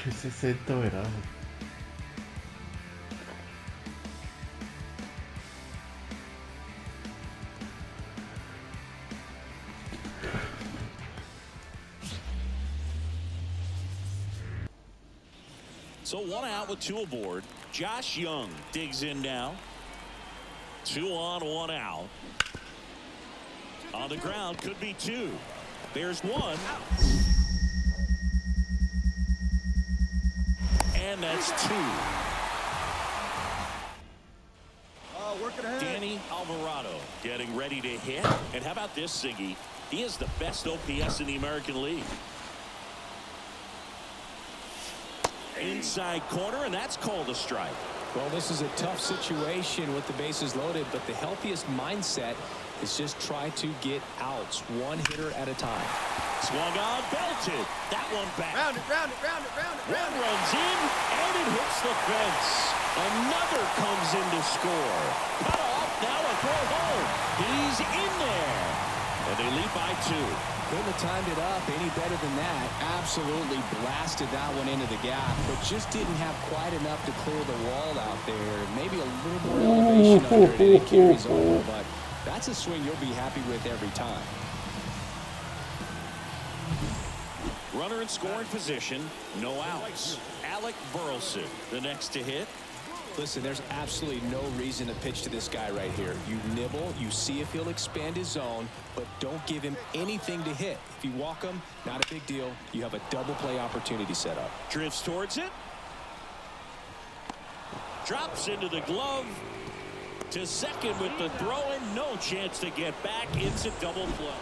Ese centro era. So one out with two aboard. Josh Young digs in now. 2 on, 1 out. On the ground, could be 2. There's 1. And that's 2. Danny Alvarado getting ready to hit. And how about this, Siggy? He is the best OPS in the American League. Inside corner, and that's called a strike. Well, this is a tough situation with the bases loaded, but the healthiest mindset is just try to get outs, one hitter at a time. Swung on, belted. That one back. Round it. One runs in, and it hits the fence. Another comes in to score. Cut off, now a throw home. He's in there. And they lead by 2. Couldn't have timed it up any better than that. Absolutely blasted that one into the gap, but just didn't have quite enough to clear the wall out there. Maybe a little more elevation under it, and it carries over, but that's a swing you'll be happy with every time. Runner in scoring position, no outs. Alec Burleson, the next to hit. Listen, there's absolutely no reason to pitch to this guy right here. You nibble, you see if he'll expand his zone, but don't give him anything to hit. If you walk him, not a big deal. You have a double play opportunity set up. Drifts towards it. Drops into the glove. To second with the throw, and no chance to get back. It's a double play.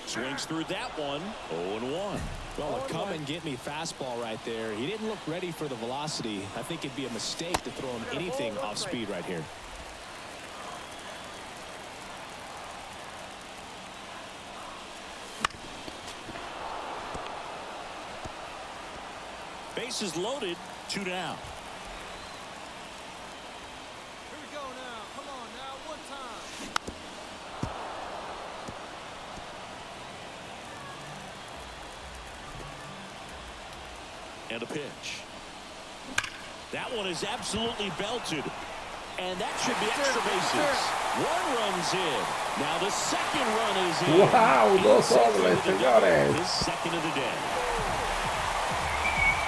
Swings through that one. 0-1. Well, a come and get me fastball right there. He didn't look ready for the velocity. I think it'd be a mistake to throw him anything off speed right here. Bases loaded. 2 down. Here we go now. Come on now. One time. And a pitch. That one is absolutely belted. And that should be extra bases. 1 runs in. Now the second run is in. Wow, 2 dobles, señores. His second of the day.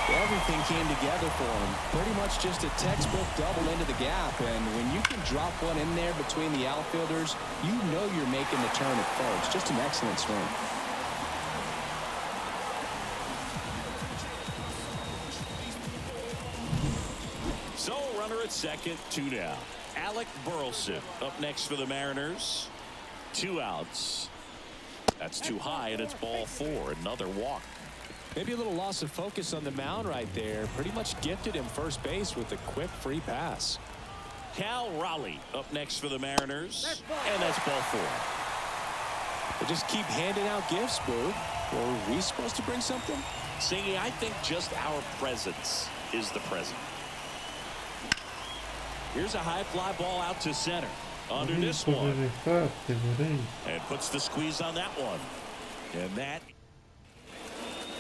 Everything came together for him. Pretty much just a textbook double into the gap. And when you can drop one in there between the outfielders, you know you're making the turn at first. Just an excellent swing. So runner at second, 2 down. Alec Burleson up next for the Mariners. 2 outs. That's too high, and it's ball 4. Another walk. Maybe a little loss of focus on the mound right there. Pretty much gifted him first base with a quick free pass. Cal Raleigh up next for the Mariners. And that's ball 4. They just keep handing out gifts, Boo. Were we supposed to bring something? Singy, I think just our presence is the present. Here's a high fly ball out to center. Under this one. And puts the squeeze on that one. And that.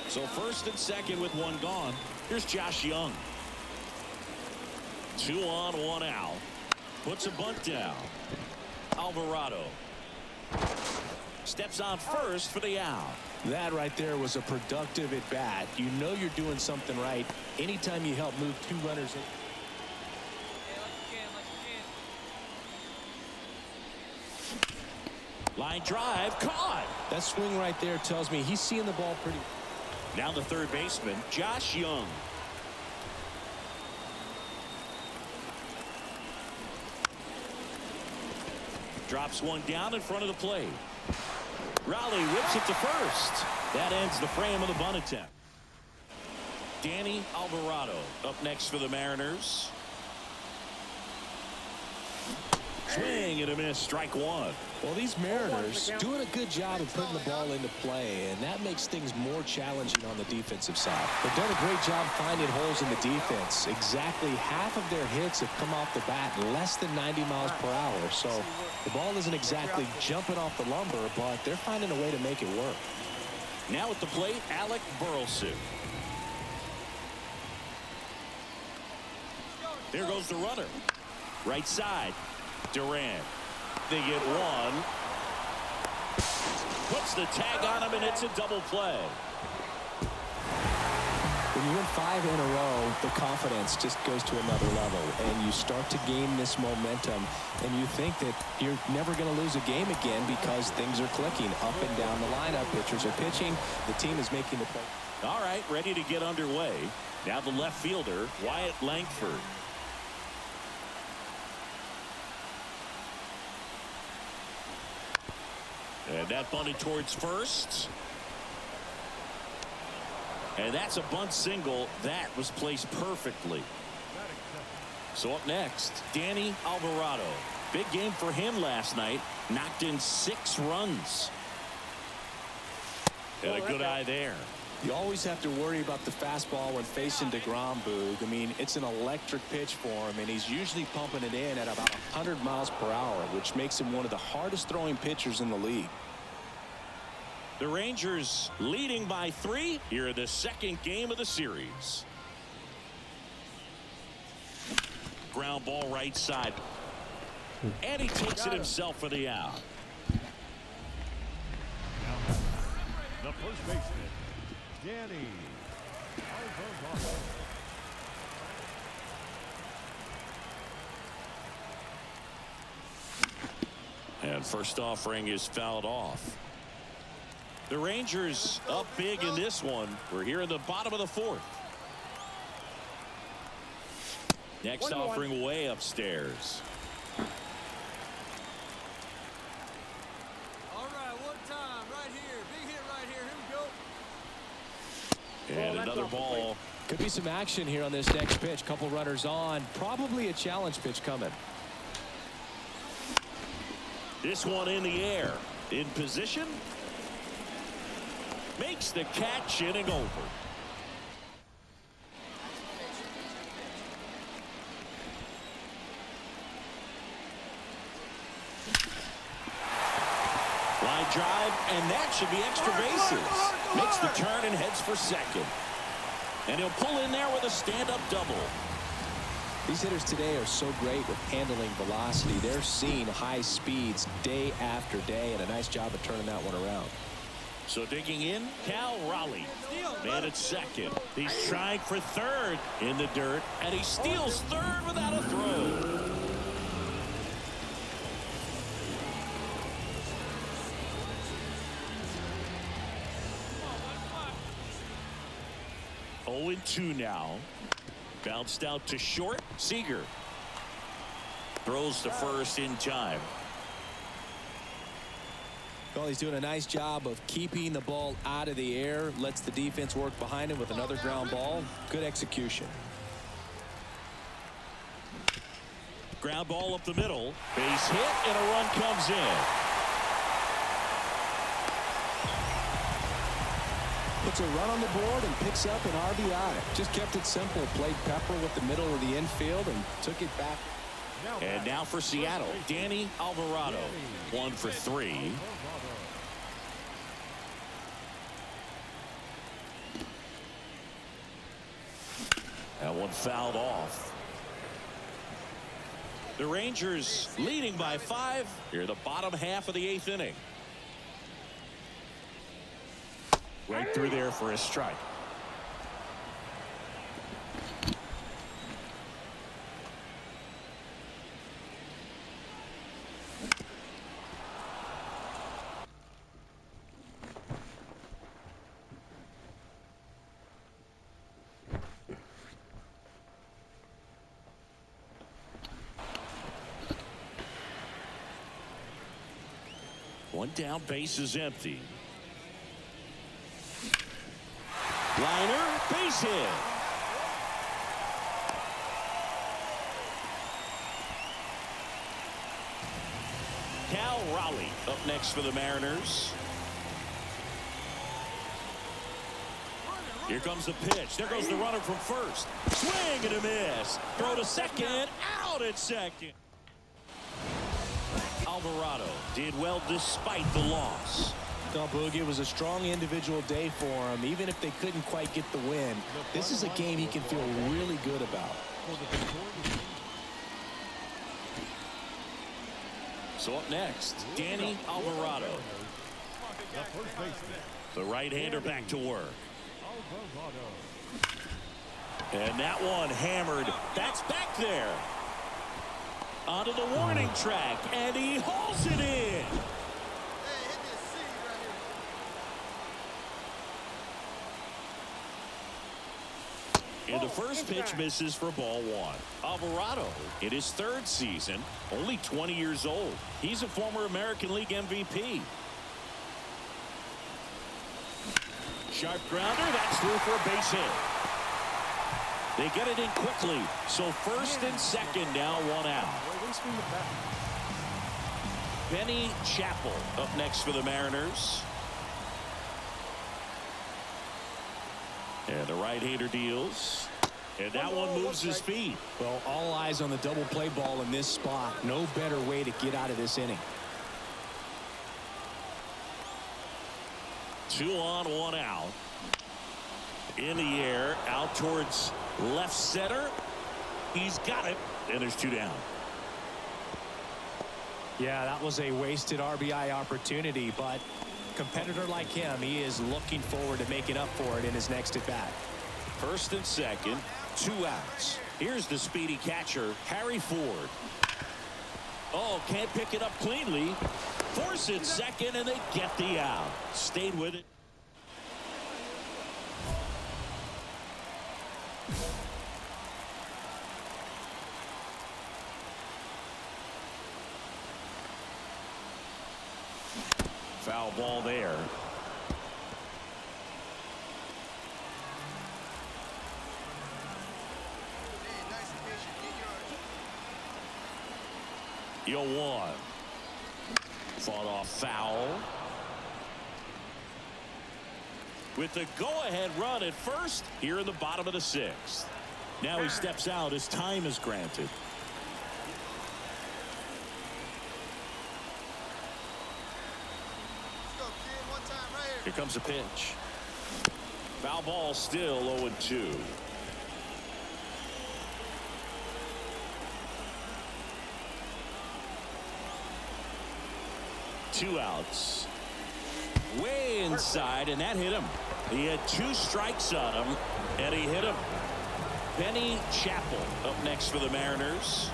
So first and second with 1 gone. Here's Josh Young. 2 on, 1 out. Puts a bunt down. Alvarado steps on first for the out. That right there was a productive at bat. You know you're doing something right anytime you help move 2 runners in. Line drive, caught. That swing right there tells me he's seeing the ball pretty. Now the third baseman, Josh Young. Drops one down in front of the plate. Raleigh whips it to first. That ends the frame of the bunt attempt. Danny Alvarado up next for the Mariners. Swing and a miss, strike one. Well, these Mariners doing a good job of putting the ball into play, and that makes things more challenging on the defensive side. They've done a great job finding holes in the defense. Exactly half of their hits have come off the bat less than 90 miles per hour. So the ball isn't exactly jumping off the lumber, but they're finding a way to make it work. Now at the plate, Alec Burleson. There goes the runner. Right side, Durant. They get one. Puts the tag on him, and it's a double play. When you win 5 in a row, the confidence just goes to another level, and you start to gain this momentum, and you think that you're never going to lose a game again because things are clicking up and down the lineup. Pitchers are pitching. The team is making the play. All right, ready to get underway. Now the left fielder, Wyatt Langford. And that bunted towards first. And that's a bunt single. That was placed perfectly. So up next, Danny Alvarado. Big game for him last night. Knocked in 6 runs. And a good eye there. You always have to worry about the fastball when facing DeGrom, Boog. I mean, it's an electric pitch for him, and he's usually pumping it in at about 100 miles per hour, which makes him one of the hardest throwing pitchers in the league. The Rangers leading by 3 here in the second game of the series. Ground ball right side. And he takes it himself for the out. The first baseman, Danny Alvarado. And first offering is fouled off. The Rangers up big in this one. We're here in the bottom of the 4th. Next offering way upstairs. All right, one time, right here. Big hit right here. Here we go. And another ball. Could be some action here on this next pitch. Couple runners on. Probably a challenge pitch coming. This one in the air. In position. Makes the catch, inning over. Line drive, and that should be extra bases. Makes the turn and heads for second. And he'll pull in there with a stand-up double. These hitters today are so great with handling velocity. They're seeing high speeds day after day, and a nice job of turning that one around. So digging in, Cal Raleigh. Man at second. He's trying for third in the dirt, and he steals third without a throw. Oh, 0-2 now. Bounced out to short. Seager throws to first in time. Well, he's doing a nice job of keeping the ball out of the air. Lets the defense work behind him with another ground ball. Good execution. Ground ball up the middle. Base hit, and a run comes in. Puts a run on the board and picks up an RBI. Just kept it simple. Played pepper with the middle of the infield and took it back. And now for Seattle, Danny Alvarado. 1 for 3. That one fouled off. The Rangers leading by 5 here in the bottom half of the 8th inning. Right through there for a strike. One down, base is empty. Liner, base hit. Cal Raleigh up next for the Mariners. Here comes the pitch. There goes the runner from first. Swing and a miss. Throw to second. Out at second. Alvarado did well despite the loss. No, Boogie, it was a strong individual day for him. Even if they couldn't quite get the win, this is a game he can feel really good about. So up next, Danny Alvarado. The right-hander back to work. And that one hammered. That's back there. Onto the warning track, and he hauls it in. And the first pitch misses for ball one. Alvarado in his third season, only 20 years old. He's a former American League MVP. Sharp grounder, that's through for a base hit. They get it in quickly. So first and second now, one out. Benny Chappell up next for the Mariners. And the right-hander deals. And that one moves his feet. Well, all eyes on the double play ball in this spot. No better way to get out of this inning. 2 on, 1 out. In the air, out towards left center. He's got it, and there's 2 down. Yeah, that was a wasted RBI opportunity, but competitor like him, he is looking forward to making up for it in his next at-bat. First and second, 2 outs. Here's the speedy catcher, Harry Ford. Oh, can't pick it up cleanly. Force it second, and they get the out. Stayed with it. Foul ball there. Yo, 1. Fought off foul. With the go-ahead run at first here in the bottom of the 6th. Now he steps out as time is granted. Here comes a pitch. Foul ball, still 0-2. Two outs. Way inside, and that hit him. He had 2 strikes on him, and he hit him. Benny Chappell up next for the Mariners.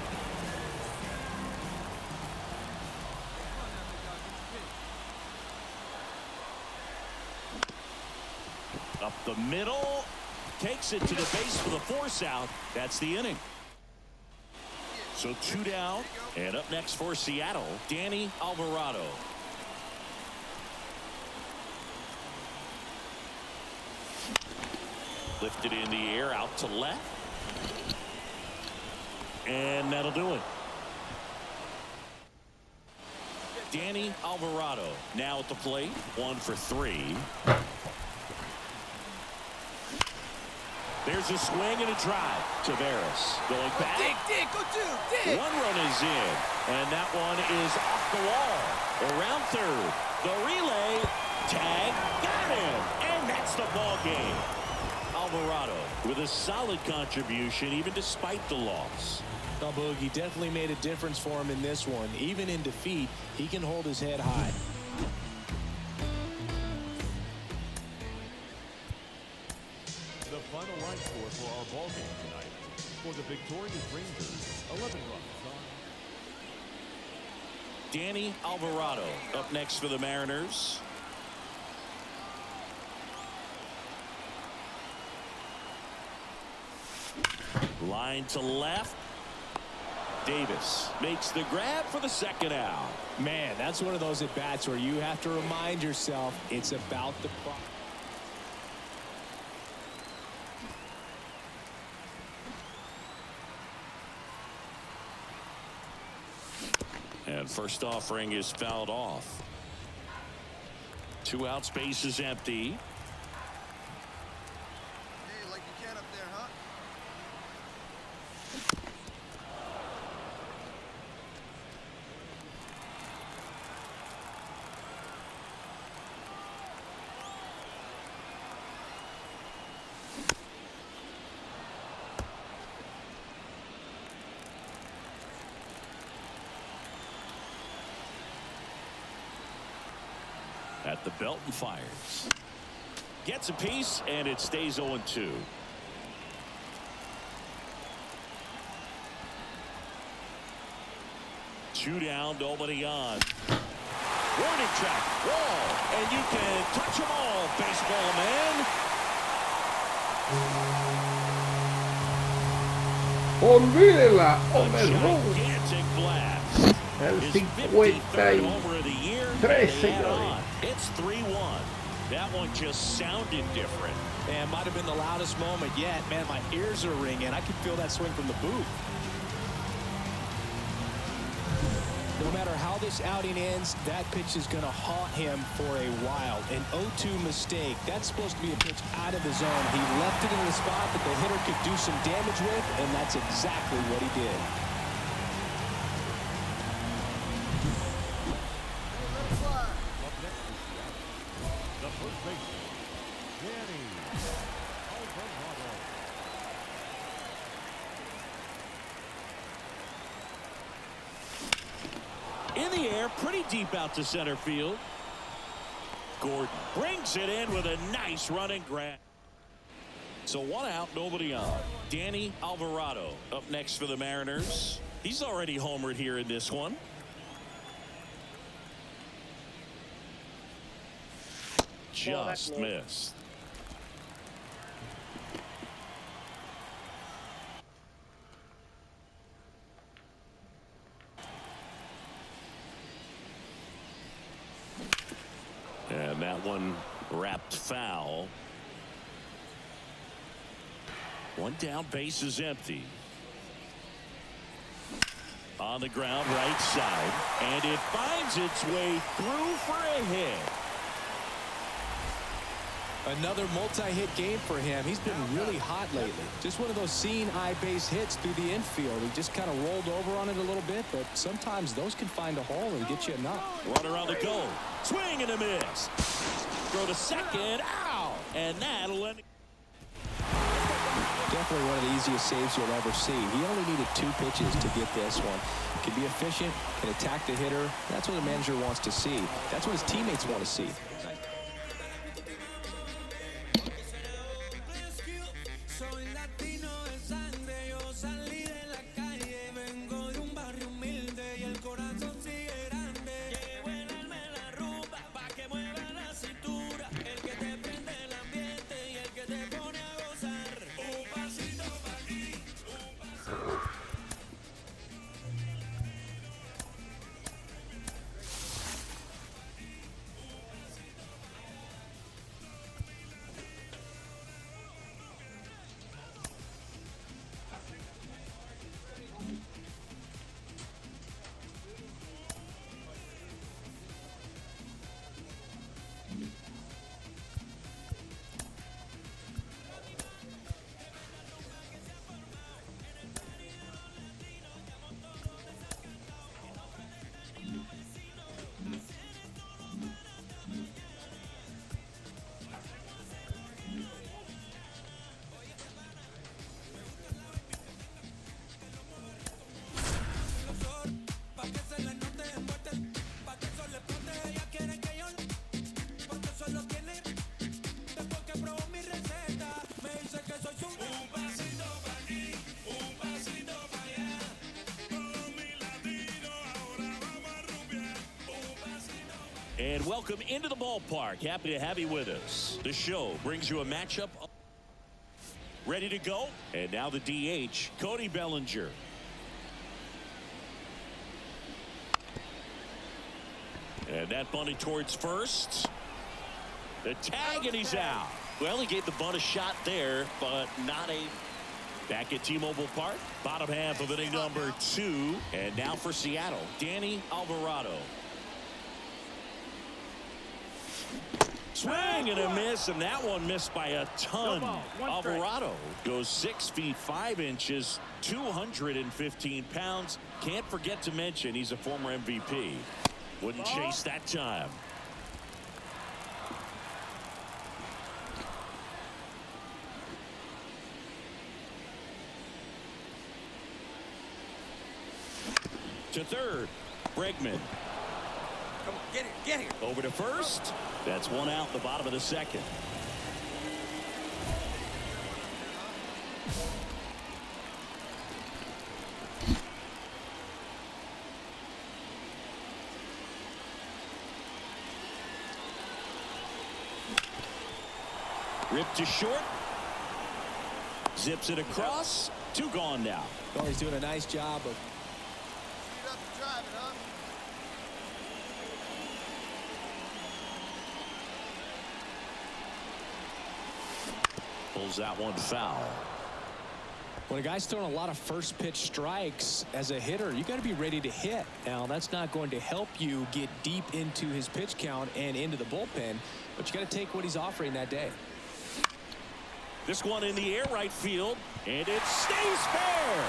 Up the middle, takes it to the base for the force out. That's the inning. So 2 down, and up next for Seattle, Danny Alvarado. Lifted in the air, out to left. And that'll do it. Danny Alvarado now at the plate, 1 for 3. There's a swing and a drive. Taveras going back. Dig. 1 run is in, and that one is off the wall. Around third. The relay. Tag. Got him. And that's the ball game. Alvarado with a solid contribution even despite the loss. Now, Boogie definitely made a difference for him in this one. Even in defeat, he can hold his head high. The final line score for our ball game tonight. For the victorious Rangers, 11 runs on. Danny Alvarado up next for the Mariners. Line to left. Davis makes the grab for the 2nd out. Man, that's one of those at-bats where you have to remind yourself it's about the clock. And And first offering is fouled off. 2 out, space is empty. Hey, like you can up there, huh? At the belt and fires. Gets a piece, and it stays 0-2. Two down, nobody on. Warning track, wall, and you can touch them all, baseball man. Olvídela, A Homer Run. gigantic blast. El His 53, 53rd homer of the year. señores. It's 3-1. That one just sounded different. Man, might have been the loudest moment yet. Man, my ears are ringing. I can feel that swing from the booth. No matter how this outing ends, that pitch is going to haunt him for a while. An 0-2 mistake. That's supposed to be a pitch out of the zone. He left it in the spot that the hitter could do some damage with, and that's exactly what he did. Let it fly. Up next is Siatle. The first baseman, Danny Alvarado. In the air, pretty deep out to center field. Gordon brings it in with a nice running grab. So 1 out, nobody on. Danny Alvarado up next for the Mariners. He's already homered here in this one. Just missed. And that one wrapped foul. 1 down, base is empty. On the ground, right side. And it finds its way through for a hit. Another multi-hit game for him. He's been really hot lately. Just one of those seeing eye base hits through the infield. He just kind of rolled over on it a little bit, but sometimes those can find a hole and get you a knock. Runner on the go. Swing and a miss. Throw to second. Ow! And that'll end. Definitely one of the easiest saves you'll ever see. He only needed 2 pitches to get this one. Can be efficient, can attack the hitter. That's what a manager wants to see. That's what his teammates want to see. And welcome into the ballpark. Happy to have you with us. The show brings you a matchup. Ready to go? And now the DH, Cody Bellinger. And that bunted towards first. The tag, and he's out. Well, he gave the bunt a shot there, but not a. Back at T-Mobile Park, bottom half of inning number 2. And now for Seattle, Danny Alvarado. Swing and a miss, and that one missed by a ton. Alvarado goes 6 feet 5 inches, 215 pounds. Can't forget to mention he's a former MVP. Wouldn't chase that time. To third, Bregman. Come on, get here. Over to first. That's one out, the bottom of the second. Ripped to short. Zips it across. 2 gone now. Well, he's doing a nice job of pulls that one foul. when a guy's throwing a lot of first pitch strikes as a hitter, you got to be ready to hit. Now, that's not going to help you get deep into his pitch count and into the bullpen, but you got to take what he's offering that day. This one in the air right field, and it stays fair.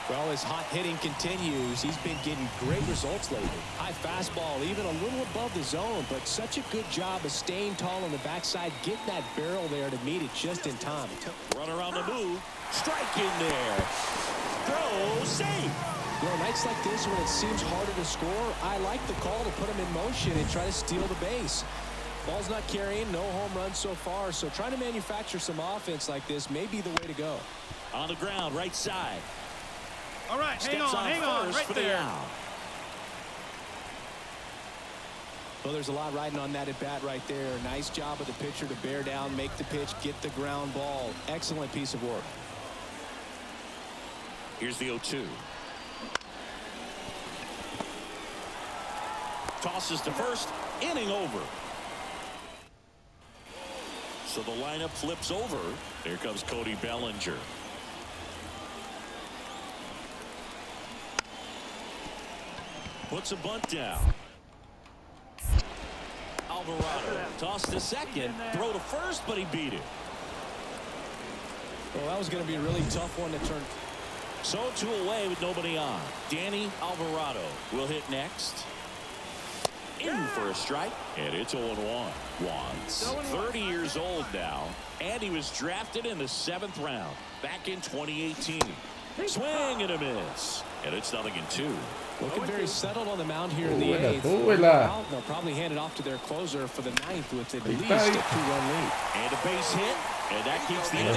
Well, his hot hitting continues. He's been getting great results lately. High fastball, even a little above the zone, but such a good job of staying tall on the backside, getting that barrel there to meet it just in time. Runner on the move, strike in there. Throw, safe. Well, nights like this when it seems harder to score, I like the call to put him in motion and try to steal the base. Ball's not carrying, no home runs so far, so trying to manufacture some offense like this may be the way to go. On the ground, right side. All right, hang on, right there. Well, there's a lot riding on that at bat right there. Nice job of the pitcher to bear down, make the pitch, get the ground ball. Excellent piece of work. Here's the 0-2. Tosses to first, inning over. So the lineup flips over. Here comes Cody Bellinger. Puts a bunt down. Alvarado toss to second, throw to first, but he beat it. Well, that was going to be a really tough one to turn. So 2 away with nobody on. Danny Alvarado will hit next. In for a strike, and it's 0-1. Wands, 30 years old now, and he was drafted in the 7th round back in 2018. Swing and a miss, and it's 0-2. Looking very settled on the mound here in the 8th. They'll probably hand it off to their closer for the 9th with at least a 2-run lead. And a base hit, and that keeps the inning.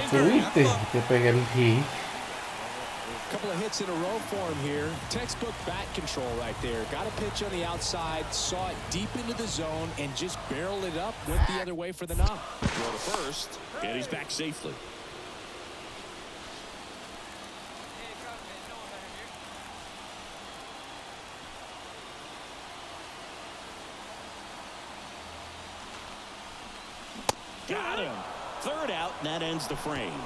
A couple of hits in a row for him here. Textbook bat control right there. Got a pitch on the outside, saw it deep into the zone, and just barreled it up. Went the other way for the knock. Throw to first, and he's back safely. Got him. 3rd out, and that ends the frame.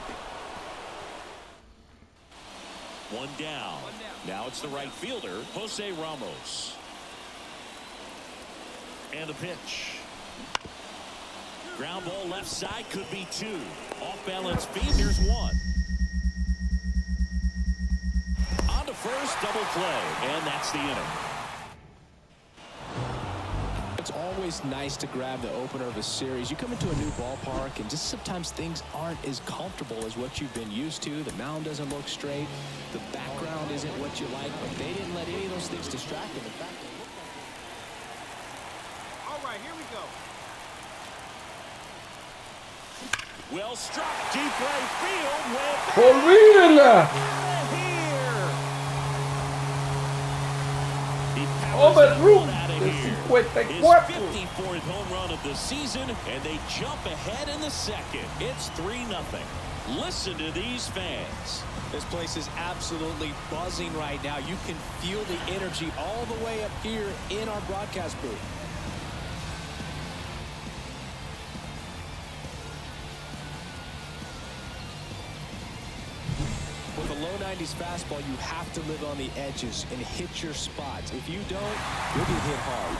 1 down. Now it's the right fielder, Jose Ramos. And the pitch. Ground ball left side, could be 2. Off balance feet, here's 1. On to first, double play, and that's the inning. It's always nice to grab the opener of a series. You come into a new ballpark, and just sometimes things aren't as comfortable as what you've been used to. The mound doesn't look straight. The background isn't what you like, but they didn't let any of those things distract them. In fact, they looked like... All right, here we go. Well struck, deep right field. ¡Olvídela! Overruled the 54th. His 54th home run of the season, and they jump ahead in the 2nd. It's 3-0. Listen to these fans. This place is absolutely buzzing right now. You can feel the energy all the way up here in our broadcast booth. low 90s fastball, you have to live on the edges and hit your spots. If you don't, you'll get hit hard.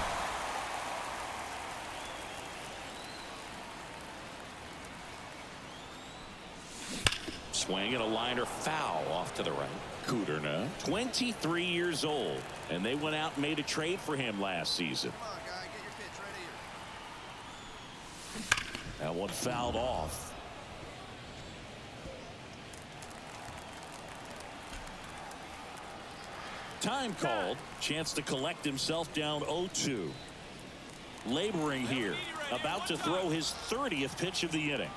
Swing and a liner foul off to the right. Kuderna, 23 years old, and they went out and made a trade for him last season. Come on, guy, get your pitch right here. That one fouled off. Time called. Chance to collect himself down 0-2. Laboring here. About to throw his 30th pitch of the inning.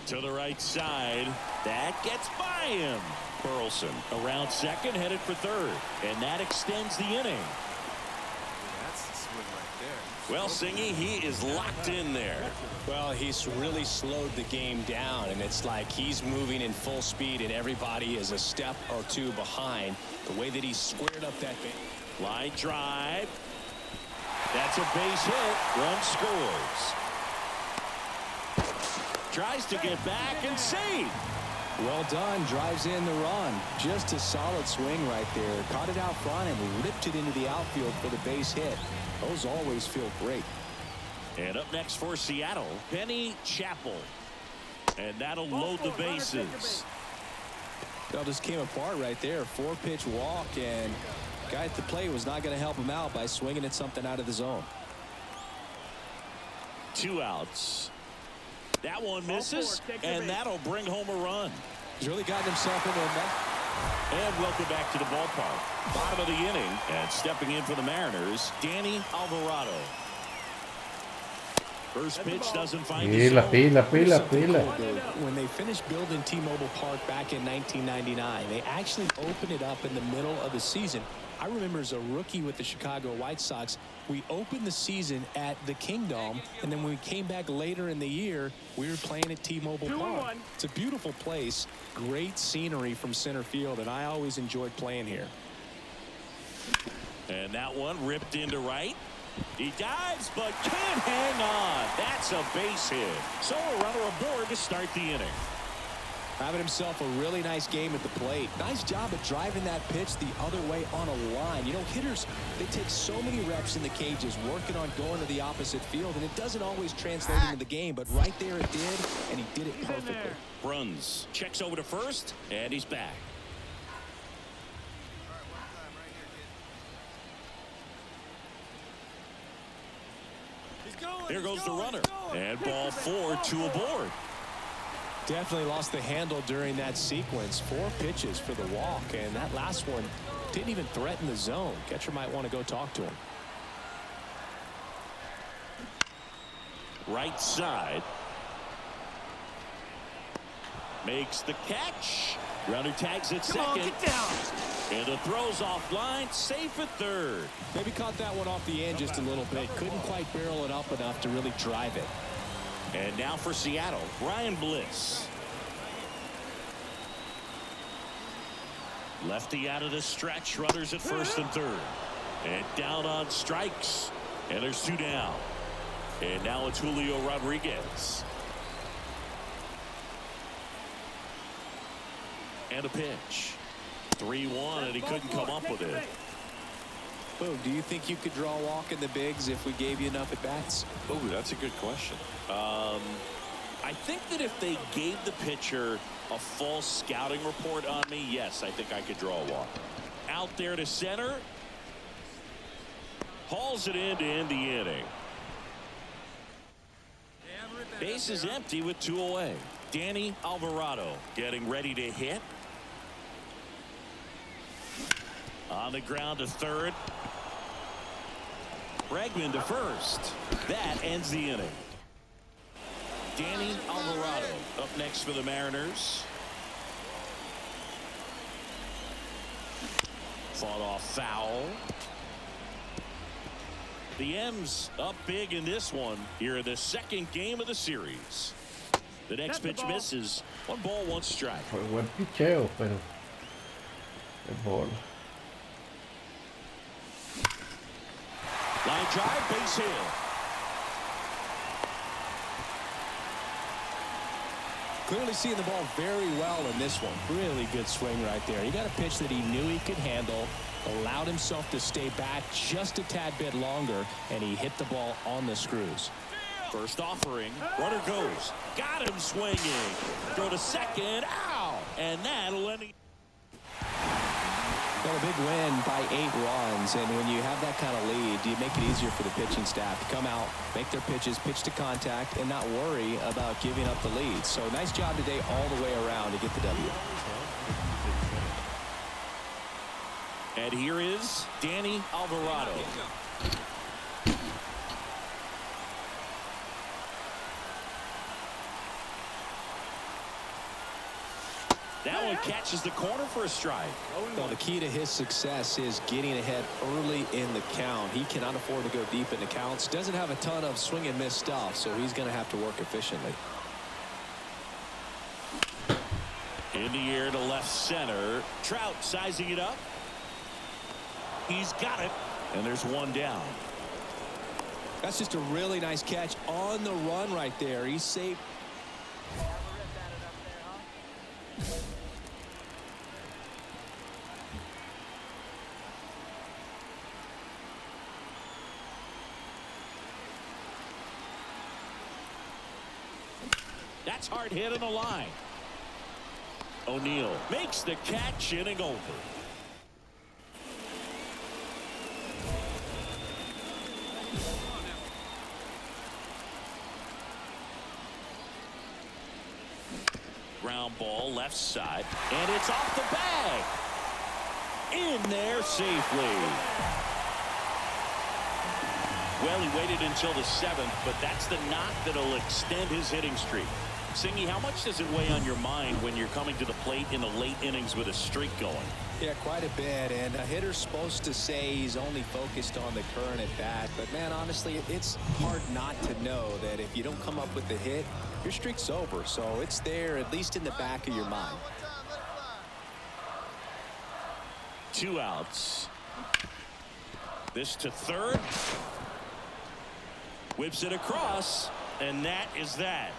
To the right side. That gets by him. Burleson around second, headed for third. And that extends the inning. That's the swing right there. Well, Singy, he is locked in there. Well, he's really slowed the game down, and it's like he's moving in full speed, and everybody is a step or two behind. The way that he squared up that base. Line drive. That's a base hit. Run scores. Tries to get back and save. Well done. Drives in the run. Just a solid swing right there. Caught it out front and ripped it into the outfield for the base hit. Those always feel great. And up next for Seattle, Penny Chapel. And that'll load the bases. Well, just came apart right there. 4-pitch walk, and guy at the plate was not going to help him out by swinging at something out of the zone. 2 outs. That one misses, and that'll bring home a run. He's really gotten himself into a mess. And welcome back to the ballpark. Bottom of the inning, and stepping in for the Mariners, Danny Alvarado. First pitch doesn't find his zone. Pila. When they finished building T-Mobile Park back in 1999, they actually opened it up in the middle of the season. I remember as a rookie with the Chicago White Sox, we opened the season at the Kingdome, and then when we came back later in the year, we were playing at T-Mobile Park. It's a beautiful place, great scenery from center field, and I always enjoyed playing here. And that one ripped into right. He dives, but can't hang on. That's a base hit. So a runner aboard to start the inning. Having himself a really nice game at the plate. Nice job of driving that pitch the other way on a line. You know, hitters, they take so many reps in the cages working on going to the opposite field, and it doesn't always translate into the game, but right there it did, and he did it perfectly. Bruns checks over to first, and he's back. Here goes the runner. And ball 4, 2 aboard. Definitely lost the handle during that sequence. 4 pitches for the walk, and that last one didn't even threaten the zone. Catcher might want to go talk to him. Right side. Makes the catch. Runner tags at second. Get down. And the throw's offline, safe at third. Maybe caught that one off the end just a little bit. Couldn't quite barrel it up enough to really drive it. And now for Seattle, Brian Bliss. Lefty out of the stretch, runners at first and third. And down on strikes. And there's 2 down. And now it's Julio Rodriguez. And a pitch. 3-1, and he couldn't come up with it. Boom, do you think you could draw a walk in the bigs if we gave you enough at-bats? Oh, that's a good question. I think that if they gave the pitcher a false scouting report on me, yes, I think I could draw a walk. Out there to center. Hauls it in to end the inning. Base is empty with 2 away. Danny Alvarado getting ready to hit. On the ground to third. Bregman to first. That ends the inning. Danny Alvarado up next for the Mariners. Fought off foul. The M's up big in this one here in the second game of the series. The next pitch misses. 1 ball, 1 strike. Fue buen picheo, pero el ball. Line drive, base hit. Clearly seeing the ball very well in this one. Really good swing right there. He got a pitch that he knew he could handle, allowed himself to stay back just a tad bit longer, and he hit the ball on the screws. First offering. Runner goes. Got him swinging. Throw to second. Ow! And that'll end. Got a big win by 8 runs, and when you have that kind of lead, you make it easier for the pitching staff to come out, make their pitches, pitch to contact, and not worry about giving up the lead. So nice job today all the way around to get the W. And here is Danny Alvarado. That one catches the corner for a strike. Well, the key to his success is getting ahead early in the count. He cannot afford to go deep in the counts. Doesn't have a ton of swing and miss stuff, so he's going to have to work efficiently. In the air to left center. Trout sizing it up. He's got it. And there's one down. That's just a really nice catch on the run right there. He's safe. That's hard hit in the line. O'Neill makes the catch, inning over. Ground ball left side, and it's off the bag. In there safely. Well, he waited until the 7th, but that's the knock that'll extend his hitting streak. Singy, how much does it weigh on your mind when you're coming to the plate in the late innings with a streak going? Yeah, quite a bit, and a hitter's supposed to say he's only focused on the current at bat, but man, honestly, it's hard not to know that if you don't come up with the hit, your streak's over, so it's there at least in the back of your mind. 2 outs. This to third. Whips it across, and that is that.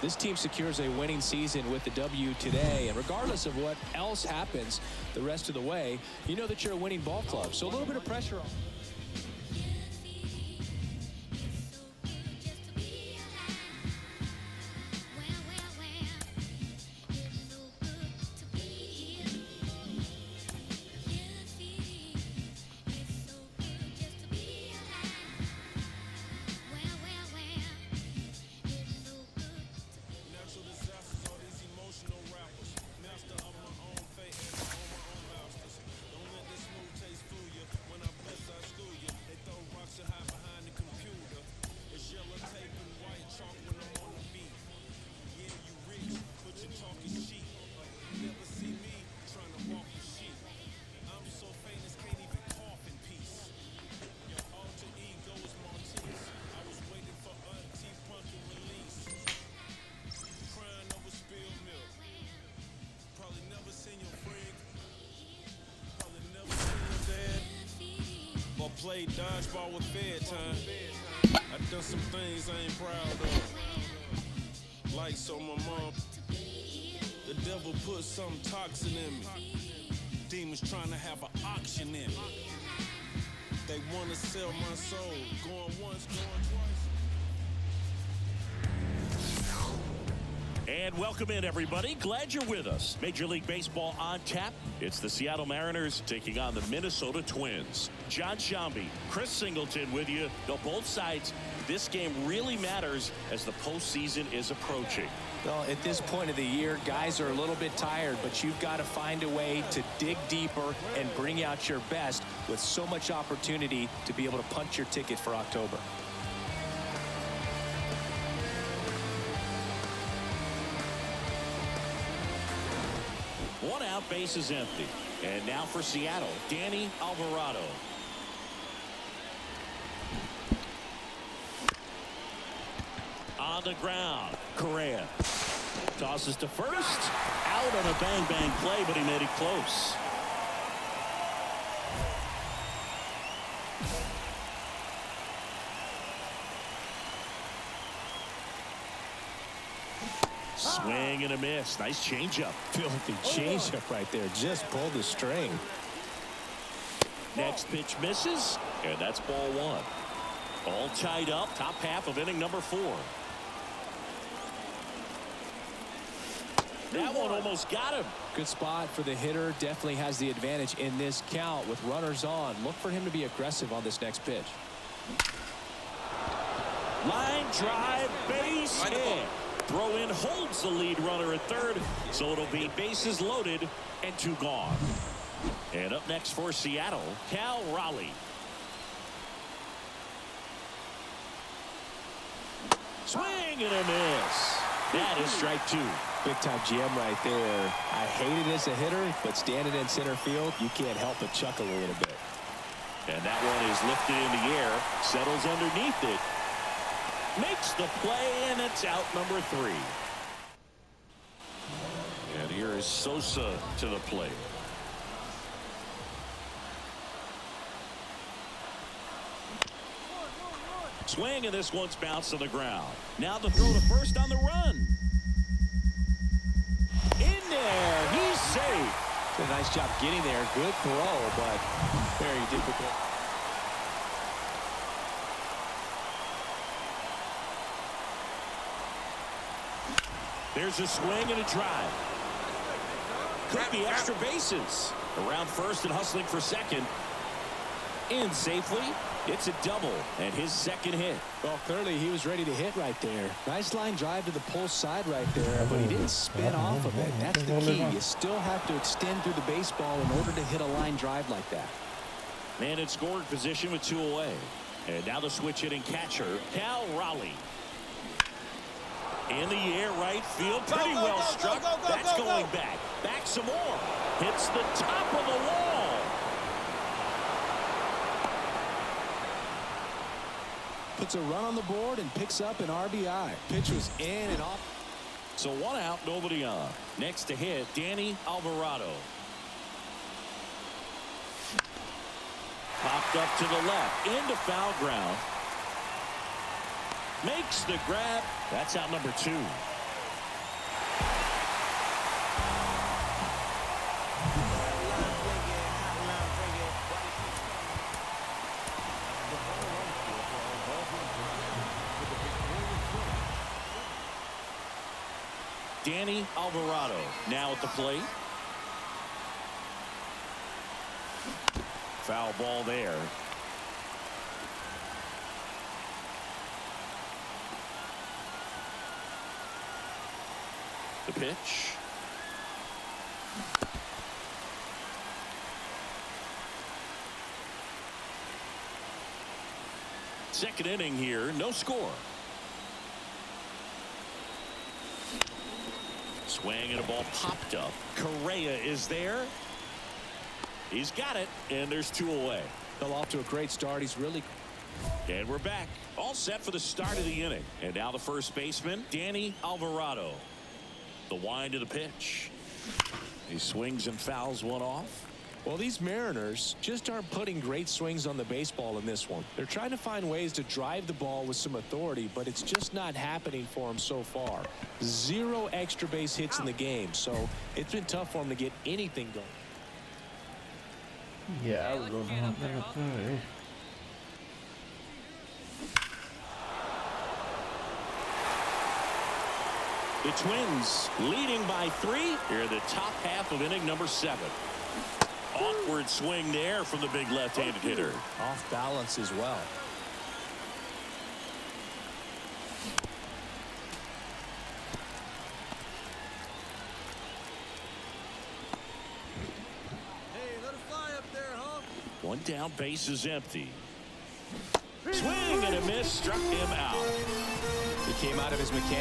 This team secures a winning season with the W today, and regardless of what else happens the rest of the way, you know that you're a winning ball club. So a little bit of pressure on. Played dodgeball with bedtime. I done some things I ain't proud of. Like so my mom. The devil put something toxic in me. Demons trying to have an auction in me. They want to sell my soul. Going once, going twice. And welcome in, everybody. Glad you're with us. Major League Baseball on tap. It's the Seattle Mariners taking on the Minnesota Twins. John Sciambi, Chris Singleton with you. No, both sides, this game really matters as the postseason is approaching. Well, at this point of the year, guys are a little bit tired, but you've got to find a way to dig deeper and bring out your best with so much opportunity to be able to punch your ticket for October. One out, base is empty. And now for Seattle, Danny Alvarado. On the ground, Correa tosses to first. Out on a bang-bang play, but he made it close. Swing and a miss. Nice changeup. Filthy changeup right there. Just pulled the string. Next pitch misses, and that's ball one. All tied up. Top half of inning number 4. That one almost got him. Good spot for the hitter. Definitely has the advantage in this count with runners on. Look for him to be aggressive on this next pitch. Line drive, base hit. Throw in holds the lead runner at third, so it'll be bases loaded and 2 gone. And up next for Seattle, Cal Raleigh. Swing and a miss. That is strike 2. Big time GM right there. I hate it as a hitter, but standing in center field, you can't help but chuckle a little bit. And that one is lifted in the air, settles underneath it, makes the play, and it's out number 3. And here is Sosa to the plate. Swing, and this one's bounced to the ground. Now the throw to first on the run. In there, he's safe. Did a nice job getting there. Good throw, but very difficult. There's a swing and a drive. Could be extra bases. Around first and hustling for second. In safely. It's a double and his second hit. Well, clearly he was ready to hit right there. Nice line drive to the pull side right there, but he didn't spin off of it. That's the key. You still have to extend through the baseball in order to hit a line drive like that. Man in scoring position with 2 away. And now the switch hitting catcher, Cal Raleigh. In the air, right field. Pretty well struck. That's going back. Back some more. Hits the top of the wall. Puts a run on the board and picks up an RBI. Pitch was in and off. So 1 out, nobody on. Next to hit, Danny Alvarado. Popped up to the left, into foul ground. Makes the grab. That's out number 2. Danny Alvarado now at the plate. Foul ball there. The pitch. Second inning here, no score. Swing and a ball popped up. Correa is there. He's got it, and there's 2 away. Fell off to a great start. He's really. And we're back. All set for the start of the inning. And now the first baseman, Danny Alvarado. The wind of the pitch. He swings and fouls one off. Well, these Mariners just aren't putting great swings on the baseball in this one. They're trying to find ways to drive the ball with some authority, but it's just not happening for them so far. 0 extra base hits in the game, so it's been tough for them to get anything going. Yeah, I don't know. The Twins leading by 3 here in the top half of inning number 7. Awkward swing there from the big left-handed hitter. Off balance as well. Hey, let it fly up there, huh? One down, base is empty. Swing and a miss, struck him out. He came out of his mechanic.